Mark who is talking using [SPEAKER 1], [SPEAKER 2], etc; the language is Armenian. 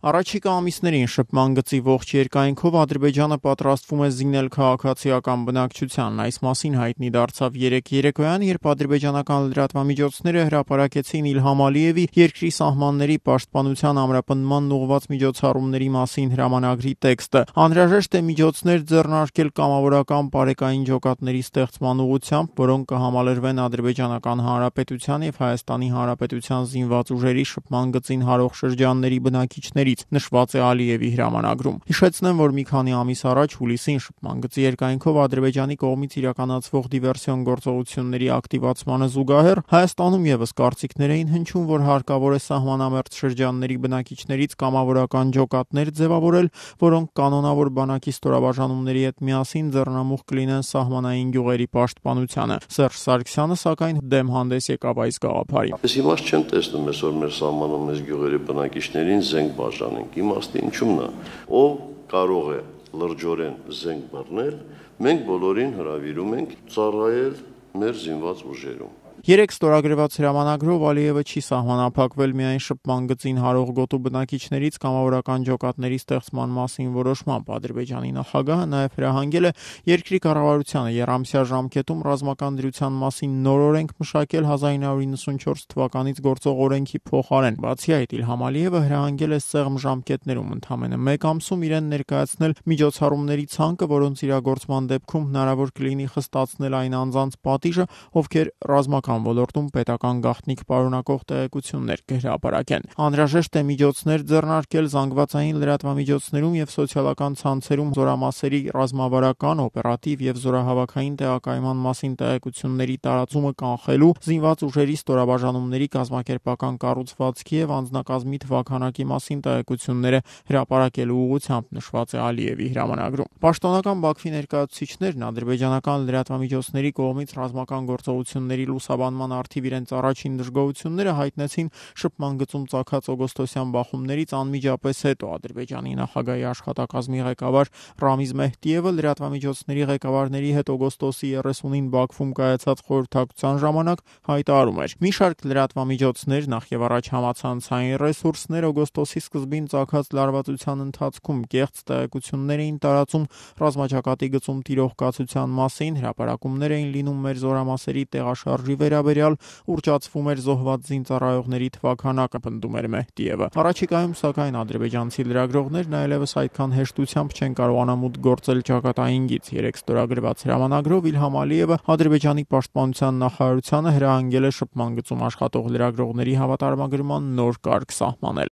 [SPEAKER 1] Առաջիկա ամիսներին շփման գծի ողջ երկայնքով Ադրբեջանը պատրաստվում է զինել քաղաքացիական բնակչությանն։ Այս մասին հայտնի դարձավ երեկոյան, երբ ադրբեջանական լրատվամիջոցները հրապարակեցին Իլհամ Ալիևի երկրի սահմանների պաշտպանության ամրապնդման ուղղված միջոցառումների մասին հրամանագրի տեքստը։ Անհրաժեշտ է միջոցներ ձեռնարկել կամավորական պարեկային ջոկատների ստեղծման ուղղությամբ, որոնք կհամալրվեն Ադրբեջանական Հանրապետության եւ Հայաստանի Հանրապետության զինված ուժերի շփման գծին հարող շրջանների բնակիչների նշված է Ալիևի հրամանագրում։ Հիշեցնեմ, որ մի քանի ամիս առաջ հուլիսին շփման գծի երկայնքով Ադրբեջանի կողմից իրականացվող դիվերսիոն գործողությունների ակտիվացմանը զուգահեռ Հայաստանում եւս կարծիքներ էին հնչում, որ հարկավոր է սահմանամերձ շրջանների բնակիչներից կամավորական ջոկատներ ձևավորել, որոնք կանոնավոր բանակի ստորաբաժանումների հետ միասին ձեռնամուխ կլինեն սահմանային գյուղերի պաշտպանությանը։ Սերժ Սարգսյանը սակայն դեմ հանդես եկավ այս գաղափարին։
[SPEAKER 2] Ես հիմա չեմ տեսնում այսօր մեր սահմանում մեծ գյուղերի բնակիչներին զենք բաժանենք, իմաստը ինչումն է, ով կարող է լրջորեն զենք բռնել, մենք բոլորին հրավիրում ենք ծառայել մեր զինված ուժերում։
[SPEAKER 1] Երեք ստորագրված հրամանագրով Ալիևը չի սահմանափակվել միայն շփման գծին հարող գոտու բնակիչներից կամավորական ջոկատների ստեղծման մասին որոշմամբ։ Ադրբեջանի նախագահը նաև հրահանգել է երկրի կառավարությանը եռամսյա ժամկետում ռազմական դրության մասին նոր օրենք մշակել 1994 թվականից գործող օրենքի փոխարեն։ Բացի այդ, Իլհամ Ալիևը հրահանգել է սեղմ ժամկետներում ընդամենը 1 ամսում իրեն ներկայացնել միջոցառումների ցանկը, որոնց իրագործման դեպքում հնարավոր կլինի խստացնել այն անձանց պատիժը, ովքեր ռազմական ոլորտում պետական գաղտնիք պարունակող տեղեկություններ կհրապարակեն։ Անհրաժեշտ է միջոցներ ձեռնարկել զանգվածային լրատվամիջոցներում եւ սոցիալական ցանցերում զորամասերի ռազմավարական, օպերատիվ եւ զորահավաքային տեղակայման մասին տեղեկությունների տարածումը կանխելու, զինված ուժերի ստորաբաժանումների կազմակերպական կառուցվածքի եւ անձնակազմի թվաքանակի մասին տեղեկությունները հրապարակելու ուղղությամբ նշված է Ալիևի հրամանագրում։ Պաշտոնական Բաքվի ներկայացուցիչներն ադրբեջանական լրատվամիջոցների կողմից ռազմական գործողությունների լուսաբանման արդիվ իրենց առաջին դժգոհությունները հայտնեցին շփման գծում ծագած օգոստոսյան բախումներից անմիջապես հետո։ Ադրբեջանի նախագահի աշխատակազմի ղեկավար Ռամիզ Մեհդիևը լրատվամիջոցների ղեկավարների հետ օգոստոսի 30-ին Բաքվում կայացած խորհրդակցության ժամանակ հայտարարում էր. «Մի շարք լրատվամիջոցներ, նախ եւ առաջ համացանցային ռեսուրսներ օգոստոսի սկզբին ծագած լարվածության ընթացքում կեղծ տեղեկություններ էին տարածում ռազմաճակատի գծում տիրող կացության մասին, հրապարակումներ էին լինում մեր զորամասերի տեղաշարժի վերաբերյալ, ուռճացվում էր զոհված զինծառայողների թվաքանակը», պնդում էր Մեհդիևը։ Առաջիկայում, սակայն, ադրբեջանցի լրագրողներն այլևս այդքան հեշտությամբ չեն կարողանա մուտք գործել ճակատային գիծ։ Երեք ստորագրված հրամանագրով Իլհամ Ալիևը Ադրբեջանի պաշտպանության նախարարությանը հրահանգել է շփման գծում աշխատող լրագրողների հավատարմագրման նոր կարգ սահմանել։